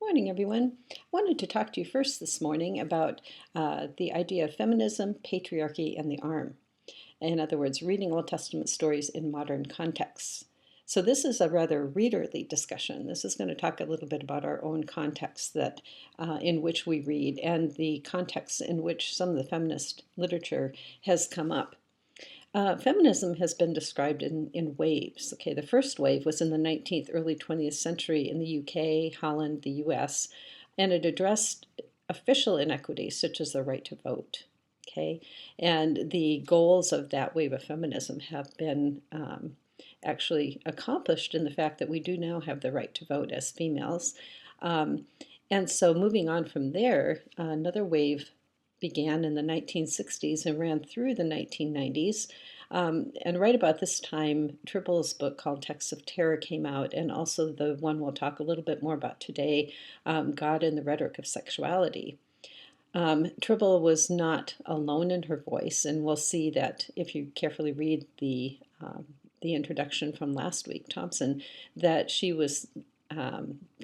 Morning, everyone. I wanted to talk to you first this morning about the idea of feminism, patriarchy, and the arm. In other words, reading Old Testament stories in modern contexts. So this is a rather readerly discussion. This is going to talk a little bit about our own context that in which we read and the context in which some of the feminist literature has come up. Feminism has been described in waves. Okay, the first wave was in the 19th, early 20th century in the UK, Holland, the US, and it addressed official inequities such as the right to vote. Okay, and the goals of that wave of feminism have been actually accomplished in the fact that we do now have the right to vote as females. Um, and so moving on from there, another wave began in the 1960s and ran through the 1990s. And right about this time, Tripple's book called Texts of Terror came out, and also the one we'll talk a little bit more about today, God and the Rhetoric of Sexuality. Tribble was not alone in her voice, and we'll see that if you carefully read the introduction from last week, Thompson, that she was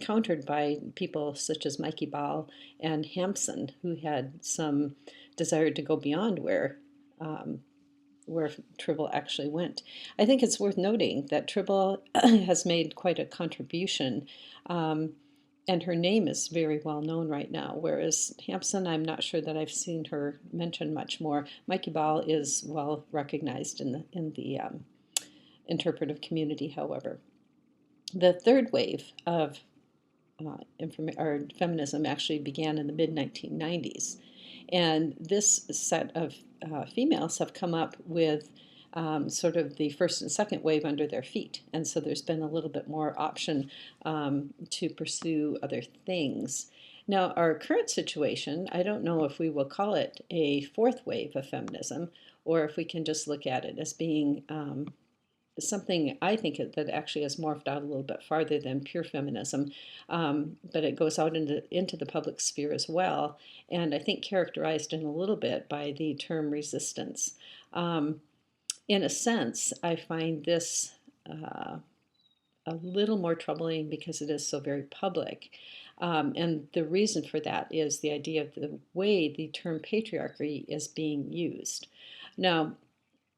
countered by people such as Mikey Ball and Hampson, who had some desire to go beyond where Tribble actually went. I think it's worth noting that Tribble has made quite a contribution, and her name is very well known right now, whereas Hampson, I'm not sure that I've seen her mentioned much more. Mikey Ball is well recognized in the interpretive community, however. The third wave of feminism actually began in the mid-1990s. And this set of females have come up with sort of the first and second wave under their feet. And so there's been a little bit more option to pursue other things. Now, our current situation, I don't know if we will call it a fourth wave of feminism, or if we can just look at it as being something I think that actually has morphed out a little bit farther than pure feminism, but it goes out into the public sphere as well, and I think characterized in a little bit by the term resistance. In a sense, I find this a little more troubling because it is so very public. And the reason for that is the idea of the way the term patriarchy is being used. Now,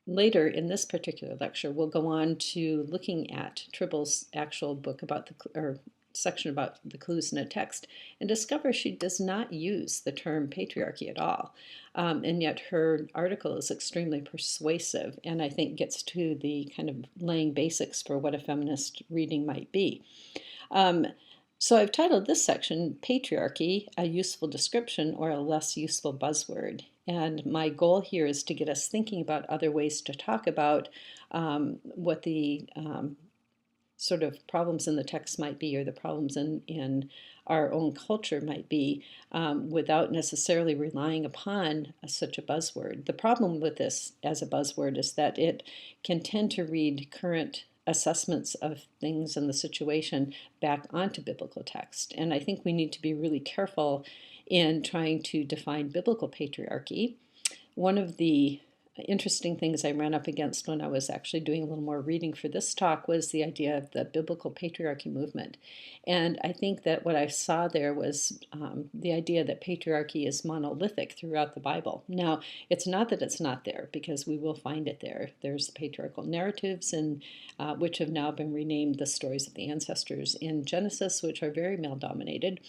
later in this particular lecture, we'll go on to looking at Tribble's actual book about or section about the clues in a text, and discover she does not use the term patriarchy at all. And yet her article is extremely persuasive, and I think gets to the kind of laying basics for what a feminist reading might be. So I've titled this section, Patriarchy, a Useful Description or a Less Useful Buzzword. And my goal here is to get us thinking about other ways to talk about what the sort of problems in the text might be, or the problems in our own culture might be, without necessarily relying upon such a buzzword. The problem with this as a buzzword is that it can tend to read current assessments of things and the situation back onto biblical text. And I think we need to be really careful in trying to define biblical patriarchy. One of the interesting things I ran up against when I was actually doing a little more reading for this talk was the idea of the biblical patriarchy movement. And I think that what I saw there was the idea that patriarchy is monolithic throughout the Bible. Now, it's not that it's not there, because we will find it there. There's the patriarchal narratives, and which have now been renamed the stories of the ancestors in Genesis, which are very male-dominated.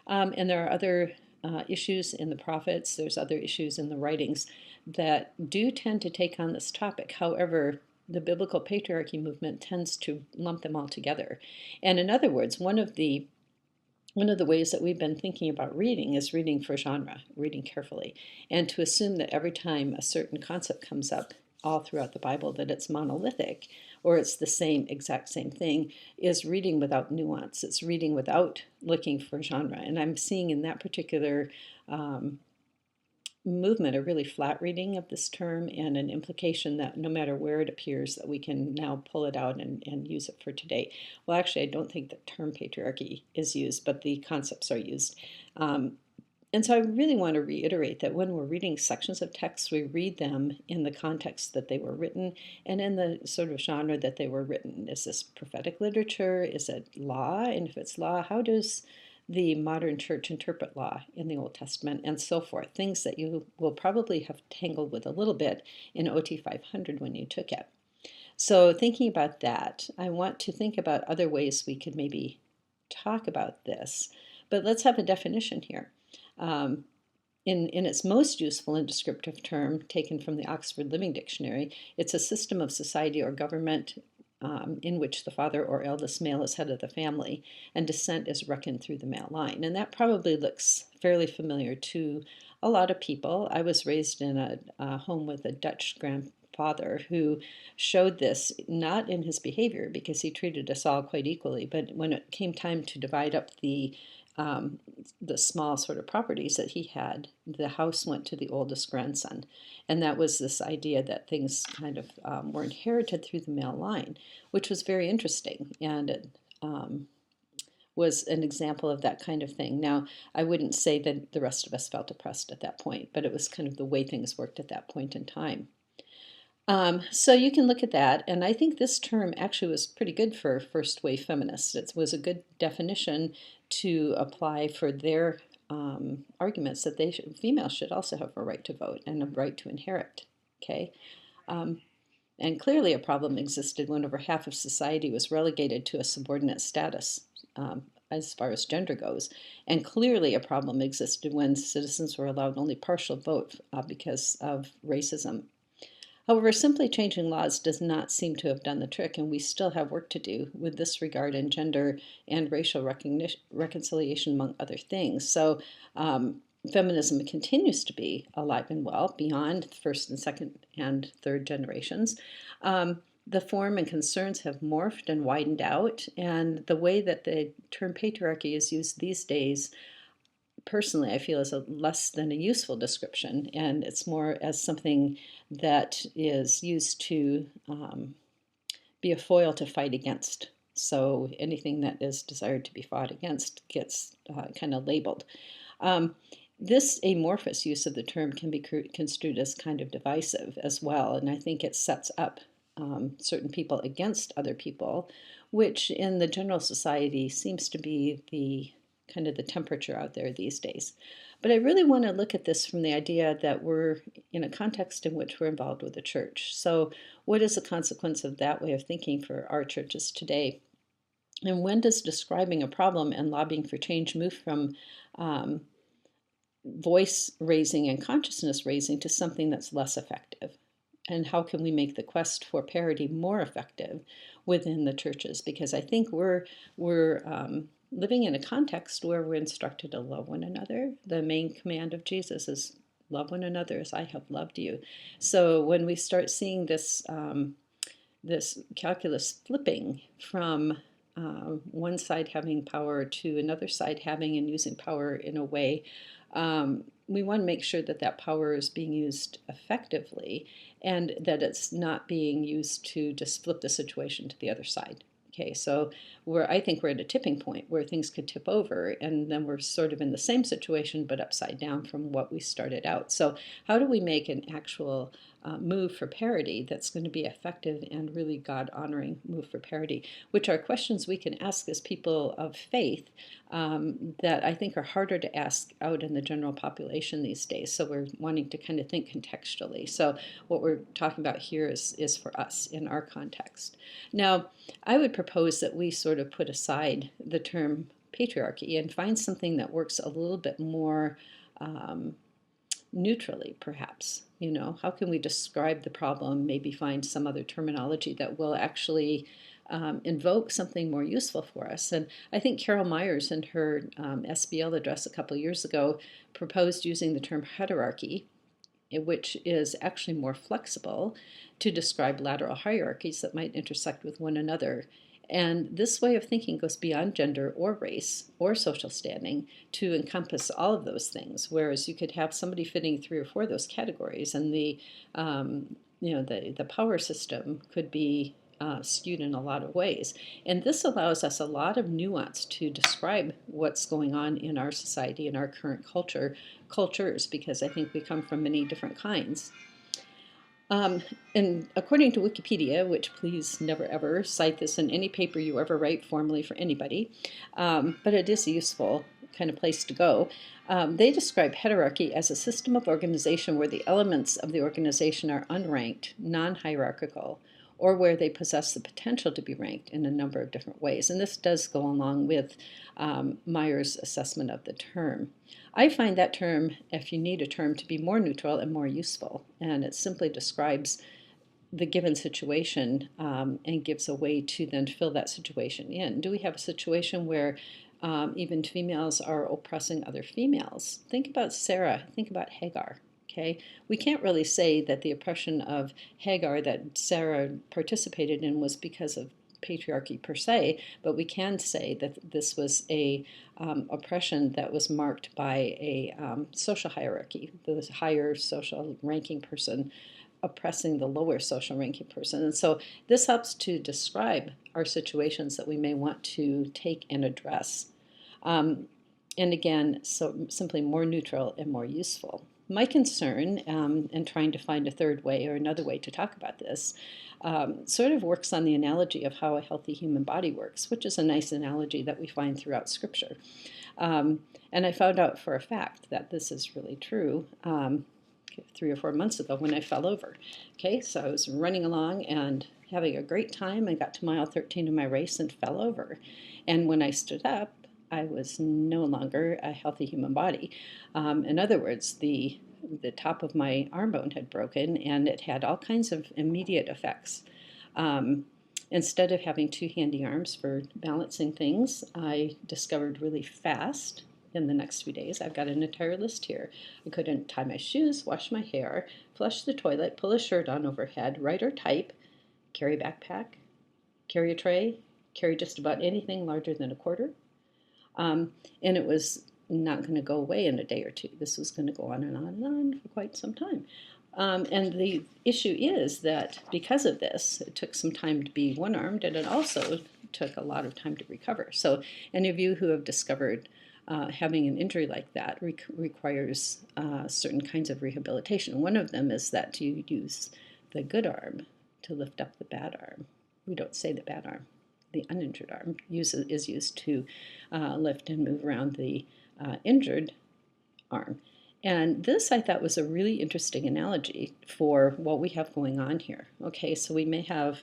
And there are other issues in the prophets, there's other issues in the writings that do tend to take on this topic. However, the biblical patriarchy movement tends to lump them all together. And in other words, one of the ways that we've been thinking about reading is reading for genre, reading carefully, and to assume that every time a certain concept comes up all throughout the Bible that it's monolithic, or it's the exact same thing, is reading without nuance. It's reading without looking for genre. And I'm seeing in that particular movement a really flat reading of this term, and an implication that no matter where it appears, that we can now pull it out and use it for today. Well, actually, I don't think the term patriarchy is used, but the concepts are used. And so I really want to reiterate that when we're reading sections of text, we read them in the context that they were written and in the sort of genre that they were written. Is this prophetic literature? Is it law? And if it's law, how does the modern church interpret law in the Old Testament and so forth, things that you will probably have tangled with a little bit in OT 500 when you took it. So thinking about that, I want to think about other ways we could maybe talk about this, but let's have a definition here. In its most useful and descriptive term, taken from the Oxford Living Dictionary, it's a system of society or government in which the father or eldest male is head of the family, and descent is reckoned through the male line. And that probably looks fairly familiar to a lot of people. I was raised in a home with a Dutch grandfather who showed this not in his behavior, because he treated us all quite equally, but when it came time to divide up the small sort of properties that he had, the house went to the oldest grandson. And that was this idea that things kind of were inherited through the male line, which was very interesting. And it was an example of that kind of thing. Now, I wouldn't say that the rest of us felt oppressed at that point, but it was kind of the way things worked at that point in time. So you can look at that, and I think this term actually was pretty good for first wave feminists. It was a good definition to apply for their arguments that females should also have a right to vote and a right to inherit. Okay, and clearly a problem existed when over half of society was relegated to a subordinate status as far as gender goes, and clearly a problem existed when citizens were allowed only partial vote because of racism. However, simply changing laws does not seem to have done the trick, and we still have work to do with this regard in gender and racial reconciliation, among other things. So feminism continues to be alive and well beyond first and second and third generations. The form and concerns have morphed and widened out, and the way that the term patriarchy is used these days, personally, I feel is less than a useful description, and it's more as something that is used to be a foil to fight against. So anything that is desired to be fought against gets kind of labeled. This amorphous use of the term can be construed as kind of divisive as well, and I think it sets up certain people against other people, which in the general society seems to be the kind of the temperature out there these days. But I really want to look at this from the idea that we're in a context in which we're involved with the church. So what is the consequence of that way of thinking for our churches today? And when does describing a problem and lobbying for change move from voice raising and consciousness raising to something that's less effective? And how can we make the quest for parity more effective within the churches? Because I think we're living in a context where we're instructed to love one another. The main command of Jesus is love one another as I have loved you. So when we start seeing this this calculus flipping from one side having power to another side having and using power in a way, we want to make sure that that power is being used effectively and that it's not being used to just flip the situation to the other side. Okay, so I think we're at a tipping point where things could tip over, and then we're sort of in the same situation but upside down from what we started out. So how do we make an actual move for parity that's going to be effective and really God-honoring move for parity, which are questions we can ask as people of faith that I think are harder to ask out in the general population these days. So we're wanting to kind of think contextually. So what we're talking about here is for us in our context. Now, I would propose that we sort of put aside the term patriarchy and find something that works a little bit more neutrally, perhaps. You know, how can we describe the problem, maybe find some other terminology that will actually invoke something more useful for us. And I think Carol Myers in her SBL address a couple of years ago proposed using the term heterarchy, which is actually more flexible to describe lateral hierarchies that might intersect with one another. And this way of thinking goes beyond gender or race or social standing to encompass all of those things, whereas you could have somebody fitting 3 or 4 of those categories, and the power system could be skewed in a lot of ways. And this allows us a lot of nuance to describe what's going on in our society, in our current cultures, because I think we come from many different kinds. And according to Wikipedia, which please never ever cite this in any paper you ever write formally for anybody, but it is useful. kind of place to go. They describe heterarchy as a system of organization where the elements of the organization are unranked, non-hierarchical, or where they possess the potential to be ranked in a number of different ways. And this does go along with Meyer's assessment of the term. I find that term, if you need a term, to be more neutral and more useful. And it simply describes the given situation and gives a way to then fill that situation in. Do we have a situation where even females are oppressing other females? Think about Sarah, think about Hagar. Okay, we can't really say that the oppression of Hagar that Sarah participated in was because of patriarchy per se, but we can say that this was a oppression that was marked by a social hierarchy. The higher social ranking person oppressing the lower social ranking person. And so this helps to describe our situations that we may want to take and address. And again, so simply more neutral and more useful. My concern in trying to find a third way or another way to talk about this sort of works on the analogy of how a healthy human body works, which is a nice analogy that we find throughout Scripture. And I found out for a fact that this is really true 3 or 4 months ago when I fell over. Okay, so I was running along and having a great time. I got to mile 13 of my race and fell over. And when I stood up, I was no longer a healthy human body. In other words, the top of my arm bone had broken, and it had all kinds of immediate effects. Instead of having 2 handy arms for balancing things, I discovered really fast in the next few days, I've got an entire list here. I couldn't tie my shoes, wash my hair, flush the toilet, pull a shirt on overhead, write or type, carry a backpack, carry a tray, carry just about anything larger than a quarter. And it was not going to go away in a day or two. This was going to go on and on and on for quite some time. And the issue is that because of this, it took some time to be one-armed, and it also took a lot of time to recover. So any of you who have discovered having an injury like that requires certain kinds of rehabilitation. One of them is that you use the good arm to lift up the bad arm. We don't say the bad arm. The uninjured arm is used to lift and move around the injured arm. And this, I thought, was a really interesting analogy for what we have going on here. Okay, so we may have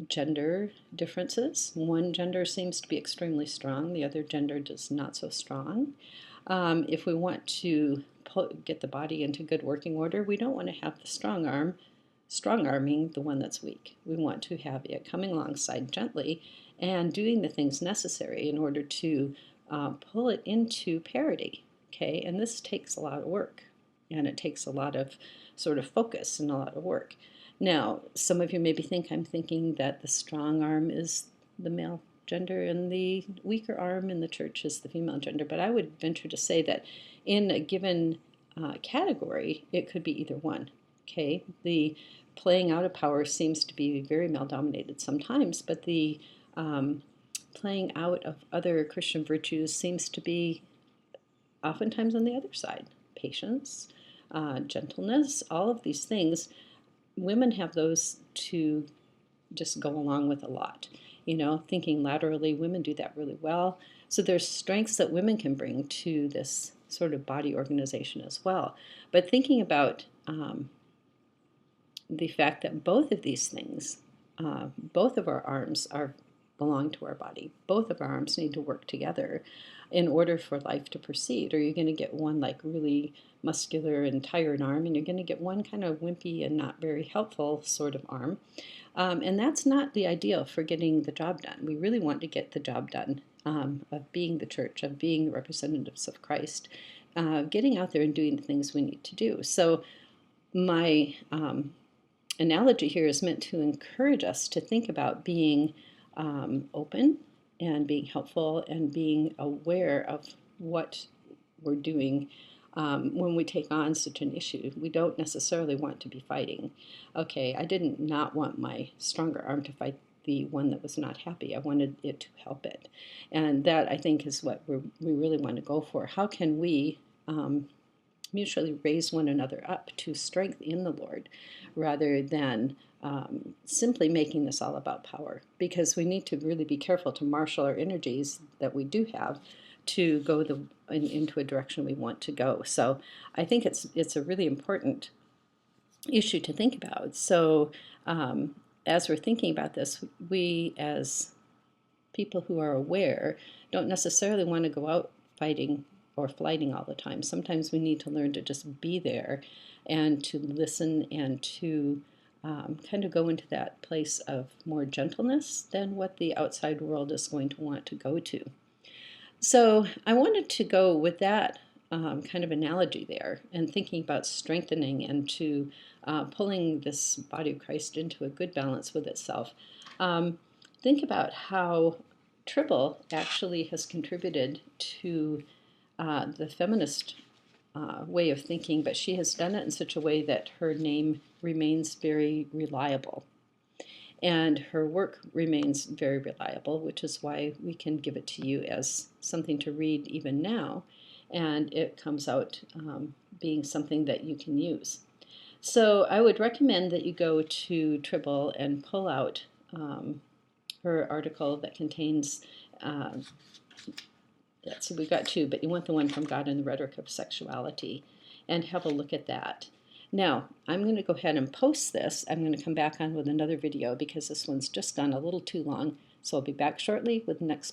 gender differences. One gender seems to be extremely strong, the other gender is not so strong. If we want to get the body into good working order, we don't want to have the strong arming the one that's weak. We want to have it coming alongside gently and doing the things necessary in order to pull it into parity. Okay, and this takes a lot of work, and it takes a lot of sort of focus and a lot of work. Now, some of you maybe think I'm thinking that the strong arm is the male gender and the weaker arm in the church is the female gender, but I would venture to say that in a given category, it could be either one. Okay, the playing out of power seems to be very male-dominated sometimes, but the playing out of other Christian virtues seems to be oftentimes on the other side. Patience, gentleness, all of these things. Women have those to just go along with a lot. You know, thinking laterally, women do that really well. So there's strengths that women can bring to this sort of body organization as well. But thinking about the fact that both of these things, both of our arms belong to our body. Both of our arms need to work together in order for life to proceed. Or you're going to get one like really muscular and tired arm, and you're going to get one kind of wimpy and not very helpful sort of arm. And that's not the ideal for getting the job done. We really want to get the job done of being the church, of being the representatives of Christ, getting out there and doing the things we need to do. So my analogy here is meant to encourage us to think about being open and being helpful and being aware of what we're doing when we take on such an issue. We don't necessarily want to be fighting. Okay, I didn't not want my stronger arm to fight the one that was not happy. I wanted it to help it. And that, I think, is what we really want to go for. How can we mutually raise one another up to strength in the Lord rather than simply making this all about power? Because we need to really be careful to marshal our energies that we do have to go into a direction we want to go. So I think it's a really important issue to think about. So as we're thinking about this, we as people who are aware don't necessarily want to go out fighting or flighting all the time. Sometimes we need to learn to just be there and to listen and to kind of go into that place of more gentleness than what the outside world is going to want to go to. So I wanted to go with that kind of analogy there and thinking about strengthening and to pulling this body of Christ into a good balance with itself. Think about how Tribble actually has contributed to the feminist way of thinking, but she has done it in such a way that her name remains very reliable. And her work remains very reliable, which is why we can give it to you as something to read even now. And it comes out being something that you can use. So I would recommend that you go to Tribble and pull out her article that contains, so we've got two, but you want the one from God and the Rhetoric of Sexuality, and have a look at that. Now, I'm going to go ahead and post this. I'm going to come back on with another video because this one's just gone a little too long. So I'll be back shortly with the next